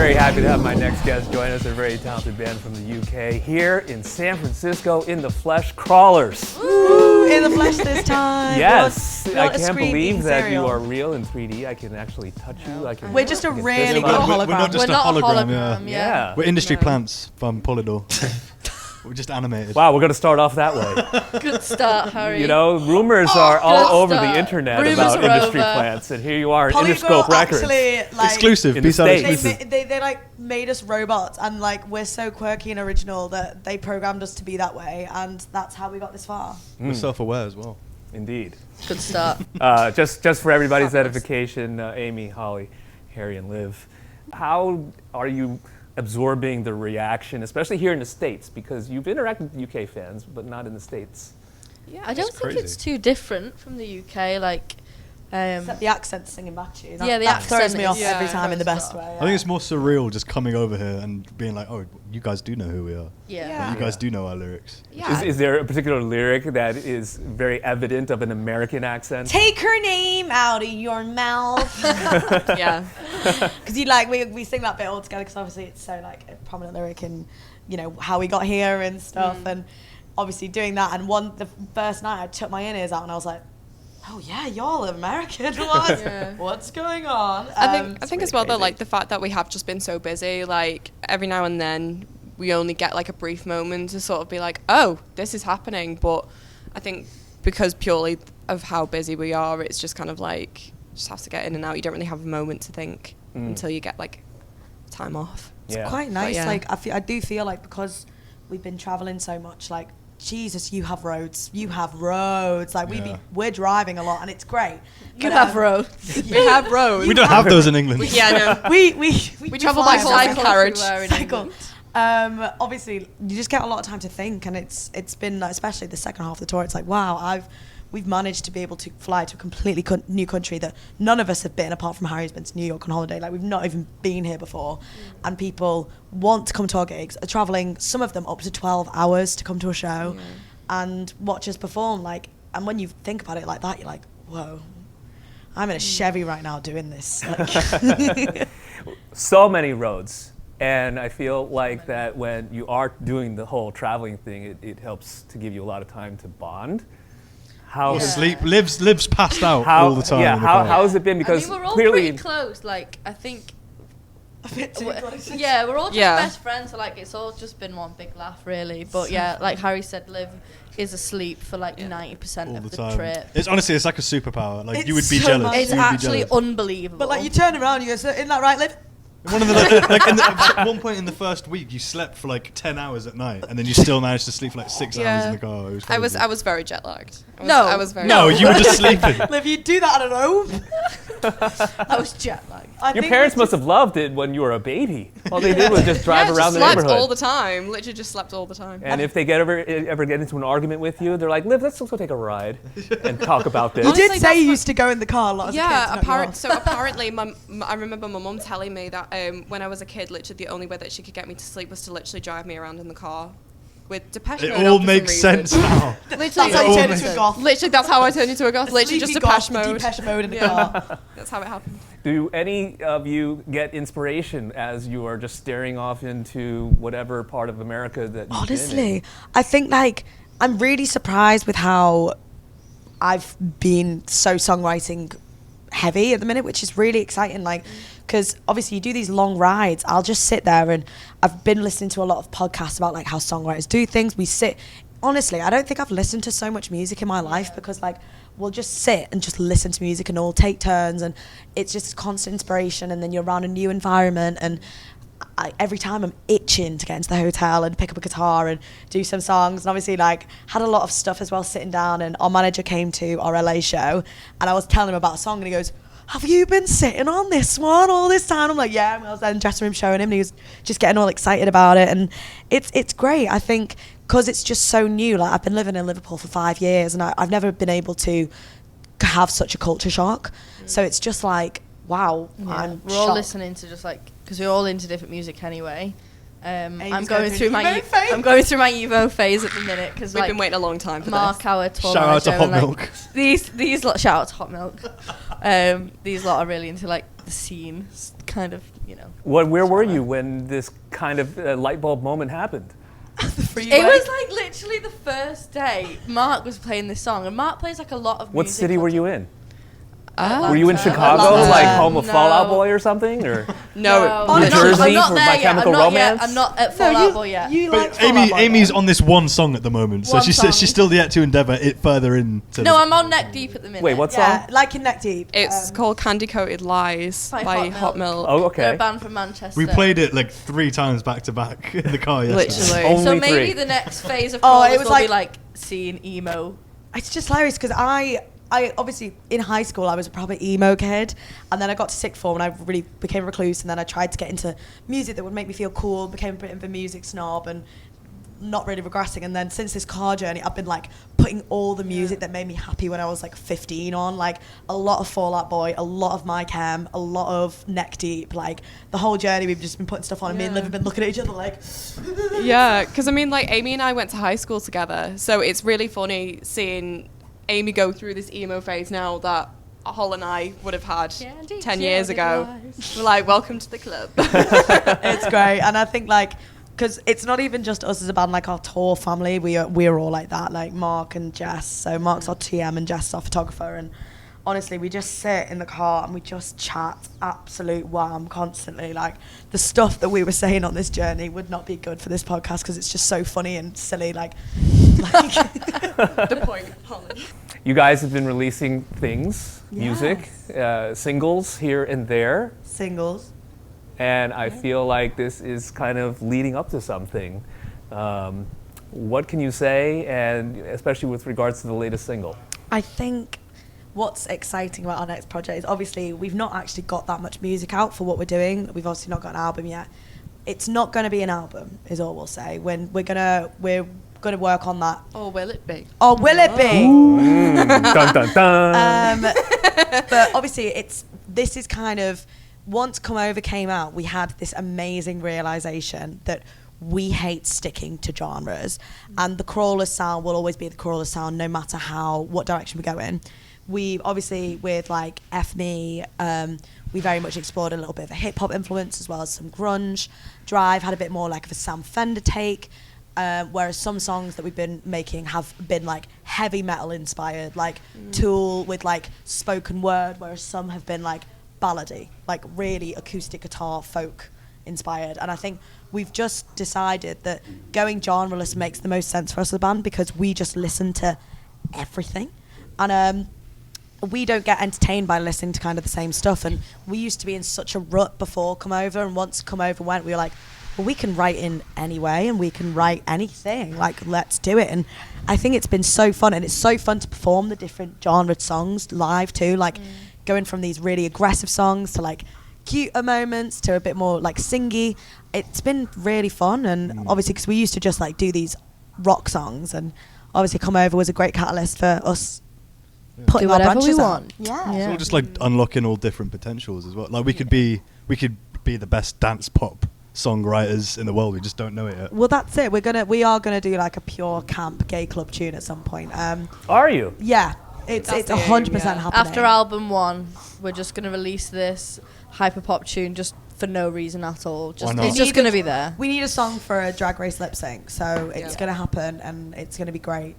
very happy to have my next guest join us, a very talented band from the UK, here in San Francisco, in the flesh, Crawlers. Woo! In the flesh this time. Yes, We I want a can't screen believe eating that cereal. you are real in 3D. I can actually touch you. I can, We're just a I can really fist good bump. hologram. We're not just We're a not a hologram, hologram, Yeah. We're industry No. plants from Polydor. We're just animated. Wow, we're going to start off that way. Good start, Harry. You know, rumors are all good over start. the internet Rumors about are industry over. plants, and here you are, Polydor Interscope Records. actually, like, Exclusive. In the B-side States. exclusive. they like made us robots, and like we're so quirky and original that they programmed us to be that way, and that's how we got this far. We're self-aware as well. Indeed. Good start. Just for everybody's Fabulous. edification, Amy, Holly, Harry, and Liv, how are you absorbing the reaction, especially here in the States? Because you've interacted with UK fans, but not in the States. Yeah, I don't think crazy. it's too different from the UK. Like, Except the accent singing back to you. That, Yeah, the that throws accent me is- off every yeah, time in the throws best us way. I think it's more surreal just coming over here and being like, oh, you guys do know who we are. yeah. Like, you guys do know our lyrics. Yeah. Is there a particular lyric that is very evident of an American accent? Take her name out of your mouth. yeah. Because you like we sing that bit all together because obviously it's so like a prominent lyric in, you know, how we got here and stuff, and obviously doing that. And the first night I took my in-ears out and I was like, oh yeah, y'all are American. Yeah. What's going on? I think it's as well really though, like the fact that we have just been so busy, like every now and then we only get like a brief moment to sort of be like, oh, this is happening. But I think because purely of how busy we are, it's just kind of like just have to get in and out. You don't really have a moment to think until you get like time off. Yeah. quite nice. yeah. Like I do feel like because we've been traveling so much, like Jesus, you have roads. Like Yeah. we're driving a lot, and it's great. You But, have roads. We have roads. We don't have those in England. Yeah, no. we travel fly by everywhere. cycle carriage. everywhere in Cycle. England. Obviously, you just get a lot of time to think, and it's been like, especially the second half of the tour. It's like, wow, we've managed to be able to fly to a completely new country that none of us have been, apart from Harry's been to New York on holiday. Like, we've not even been here before, and people want to come to our gigs, are traveling, some of them up to 12 hours to come to a show and watch us perform. Like, and when you think about it like that, you're like, whoa, I'm in a Chevy right now doing this. Like, So many roads. And I feel like that when you are doing the whole traveling thing, it helps to give you a lot of time to bond. How Yeah. Sleep lives passed out all the time. Yeah, in the how car. has it been? Because I mean, we're all clearly, pretty close. Like, I think. a bit too close. Yeah, we're all just Yeah. best friends. So like, it's all just been one big laugh, really. But yeah, like Harry said, Liv is asleep for like 90% all of the the time. trip. It's honestly, it's like a superpower. Like you would It's be so jealous. much. It's You would be actually jealous. unbelievable. But like, you turn around and you go, so, isn't that right, Liv? One of the like at one point in the first week, you slept for like 10 hours at night, and then you still managed to sleep for like 6 hours in the car. It was I was crazy. very jet lagged. No. I was very No, you were just sleeping. Liv, you do that at home? I was jet lagged. your parents must have loved it when you were a baby. All they did was just drive yeah, around just the slept neighborhood. all the time. Literally just slept all the time. And if they ever get into an argument with you, they're like, "Liv, let's go take a ride and talk about this." You Honestly, did that's say you what- used to go in the car a lot as a kid. Yeah, to knock you off. so apparently, I remember my mum telling me that when I was a kid, literally the only way that she could get me to sleep was to literally drive me around in the car with Depeche It Mode all on for makes some reason. sense now. Literally, That's how you all turn makes into a goth. Literally, that's how I turned into a goth. A Literally, just sleepy Depeche goth, Mode. Depeche Mode in the Yeah. car. That's how it happened. Do any of you get inspiration as you are just staring off into whatever part of America that you've been in? Honestly, I think like I'm really surprised with how I've been so songwriting heavy at the minute, which is really exciting. Like, because obviously you do these long rides. I'll just sit there, and I've been listening to a lot of podcasts about like how songwriters do things. We sit. Honestly, I don't think I've listened to so much music in my life because like we'll just sit and just listen to music and all take turns, and it's just constant inspiration. And then you're around a new environment, and every time I'm itching to get into the hotel and pick up a guitar and do some songs. And obviously like had a lot of stuff as well sitting down, and our manager came to our LA show and I was telling him about a song, and he goes, have you been sitting on this one all this time? I'm like, yeah. And I was there in the dressing room showing him, and he was just getting all excited about it. And it's great, I think, because it's just so new. Like, I've been living in Liverpool for 5 years, and I've never been able to have such a culture shock. So it's just like, wow, I'm we're all shocked. listening to just like, because we're all into different music anyway. I'm Amy's going through my emo phase. I'm going through my emo phase at the minute because We've like been waiting a long time for Mark, this. our tour Shout out to manager, Hot and, like, Milk. These lot, shout out to Hot Milk. These lot are really into like the scene, kind of, you know. Where were you when this kind of light bulb moment happened? It was like literally the first day Mark was playing this song, and Mark plays like a lot of music. What city were you in? Atlanta. Were you in Chicago, Atlanta. like home of No. Fall Out Boy or something? Or No, New I'm not- Jersey I'm not for there My yet. Chemical I'm not Romance? Yet. I'm not at Fall Out Boy yet. You like But Amy's on this one song at the moment, so One she's song. still yet to endeavour it further into. No, I'm on Neck Deep at the minute. Wait, what Yeah, song? like in Neck Deep. it's called Candy Coated Lies By by Hot Hot Milk. Oh, They're a okay. band from Manchester. We played it like 3 times back to back in the car yesterday. Literally. Only So maybe 3. the next phase of Oh, Crawlers it was will be like- like seeing emo. It's just hilarious because I obviously in high school I was a proper emo kid, and then I got to sixth form and I really became a recluse, and then I tried to get into music that would make me feel cool, became a bit of a music snob and not really regressing. And then since this car journey, I've been like putting all the music that made me happy when I was like 15 on, like a lot of Fall Out Boy, a lot of My Chem, a lot of Neck Deep, like the whole journey we've just been putting stuff on, and me and Liv have been looking at each other like Yeah, because I mean, like Amy and I went to high school together, so it's really funny seeing Amy go through this emo phase now that Hol and I would have had 10 years ago. We're like, welcome to the club. it's great. And I think like because it's not even just us as a band, like our tour family, we're all like that, like Mark and Jess. So Mark's our TM and Jess our photographer, and honestly we just sit in the car and we just chat absolute wham constantly. Like the stuff that we were saying on this journey would not be good for this podcast because it's just so funny and silly, like The point, Holland. You guys have been releasing things, music, singles here and there, singles. and I feel like this is kind of leading up to something. What can you say, and especially with regards to the latest single? I think what's exciting about our next project is obviously we've not actually got that much music out for what we're doing. We've obviously not got an album yet. It's not going to be an album, is all we'll say. When we're gonna work on that. Or will it be? Or will it be? Dun, dun, dun. But obviously this is kind of, once Come Over came out, we had this amazing realization that we hate sticking to genres, and the Crawlers sound will always be the Crawlers sound no matter what direction we go in. We obviously, with like F Me, we very much explored a little bit of a hip hop influence as well as some grunge. Drive had a bit more like of a Sam Fender take. Whereas some songs that we've been making have been like heavy metal inspired, like Tool with like spoken word, whereas some have been like ballady, like really acoustic guitar folk inspired. And I think we've just decided that going genreless makes the most sense for us as a band because we just listen to everything, and we don't get entertained by listening to kind of the same stuff. And we used to be in such a rut before Come Over, and once Come Over went, we were like, well, we can write in any way and we can write anything, like let's do it. And I think it's been so fun, and it's so fun to perform the different genre songs live too, like going from these really aggressive songs to like cuter moments to a bit more like singy. It's been really fun, and obviously because we used to just like do these rock songs, and obviously Come Over was a great catalyst for us putting Do our whatever we branches out. want. Yeah. It's all just like unlocking all different potentials as well. Like we could be the best dance pop songwriters in the world. We just don't know it yet. Well, that's it. We are gonna do like a pure camp gay club tune at some point. Are you? Yeah, it's That's the aim, 100% yeah. happening. After album 1, we're just gonna release this hyperpop tune just for no reason at all. Just, Why not? it's just gonna be there. We need a song for a Drag Race lip sync, so it's Yeah. gonna happen, and it's gonna be great.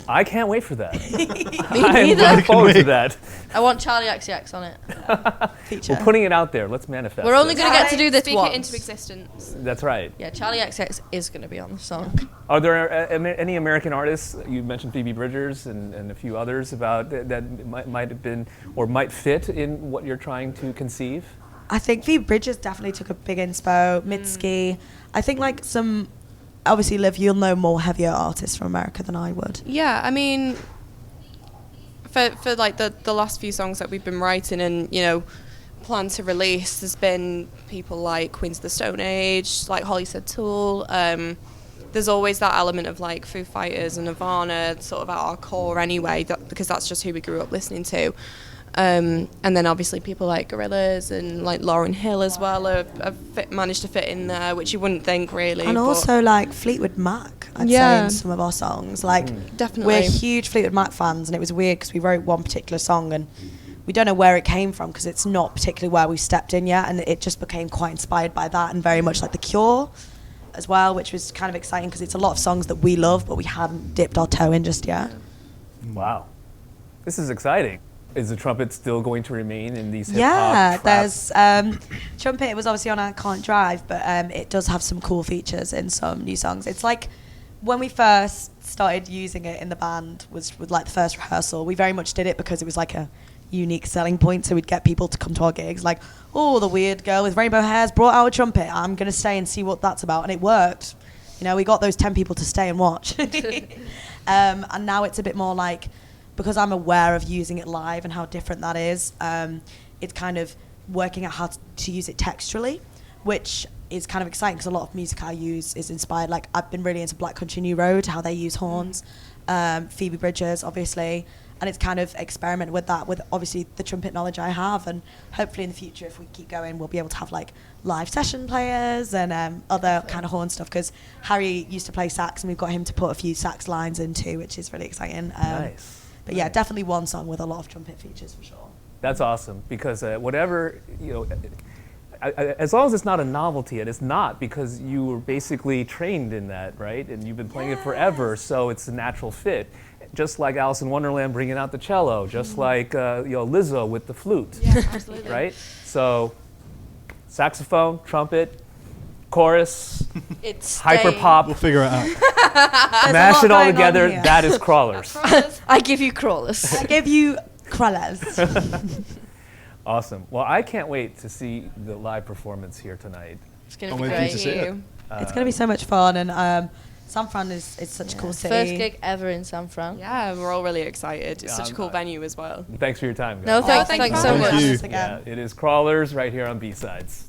I can't wait for that. Me I'm neither. looking forward to that. I want Charlie XCX on it. Feature. We're putting it out there. Let's manifest. We're only this. gonna get to do this Speak once. it into existence. That's right. Yeah, Charlie XCX is gonna be on the song. Are there any American artists? You mentioned Phoebe Bridgers and a few others about that might have been or might fit in what you're trying to conceive. I think Phoebe Bridgers definitely took a big inspo. Mitski. I think like some. Obviously, Liv, you'll know more heavier artists from America than I would. Yeah, I mean, for like the last few songs that we've been writing and, you know, plan to release, there's been people like Queens of the Stone Age, like Holly said, Tool. There's always that element of like Foo Fighters and Nirvana sort of at our core anyway, because that's just who we grew up listening to. And then obviously people like Gorillaz and like Lauryn Hill as well have managed to fit in there, which you wouldn't think really. And but also like Fleetwood Mac, I'd say, Yeah. in some of our songs. Like, Definitely. we're huge Fleetwood Mac fans, and it was weird because we wrote one particular song and we don't know where it came from because it's not particularly where we stepped in yet, and it just became quite inspired by that and very much like The Cure as well, which was kind of exciting because it's a lot of songs that we love but we hadn't dipped our toe in just yet. Wow. This is exciting. Is the trumpet still going to remain in these hip-hop Yeah, trap? there's Trumpet. It was obviously on I Can't Drive, but it does have some cool features in some new songs. It's like when we first started using it in the band was with like the first rehearsal. We very much did it because it was like a unique selling point, so we'd get people to come to our gigs like, oh, the weird girl with rainbow hairs brought out a trumpet. I'm going to stay and see what that's about. And it worked. You know, we got those 10 people to stay and watch. And now it's a bit more like, because I'm aware of using it live and how different that is, it's kind of working out how to use it texturally, which is kind of exciting because a lot of music I use is inspired. Like, I've been really into Black Country New Road, how they use horns, Phoebe Bridgers, obviously, and it's kind of experiment with that, with obviously the trumpet knowledge I have, and hopefully in the future, if we keep going, we'll be able to have like live session players and other kind of horn stuff, because Harry used to play sax and we've got him to put a few sax lines in too, which is really exciting. Nice. But yeah, definitely one song with a lot of trumpet features for sure. That's awesome, because whatever, you know, as long as it's not a novelty, and it's not, because you were basically trained in that, right? And you've been playing it forever, so it's a natural fit. Just like Alice in Wonderland bringing out the cello, just like Lizzo with the flute, Yeah, absolutely. right? So saxophone, trumpet, chorus, It's hyper We'll pop, figure it out. mash it all going on together. here. That is Crawlers. I give you crawlers. I give you crawlers. Awesome. Well, I can't wait to see the live performance here tonight. It's gonna I'm be waiting great. to see it. It's going to be so much fun, and San Fran is such a cool city. First gig ever in San Fran. Yeah, we're all really excited. It's such a cool venue as well. Thanks for your time, guys. No, thanks thank so you. much. Thank you. Again. Yeah, it is Crawlers right here on B-Sides.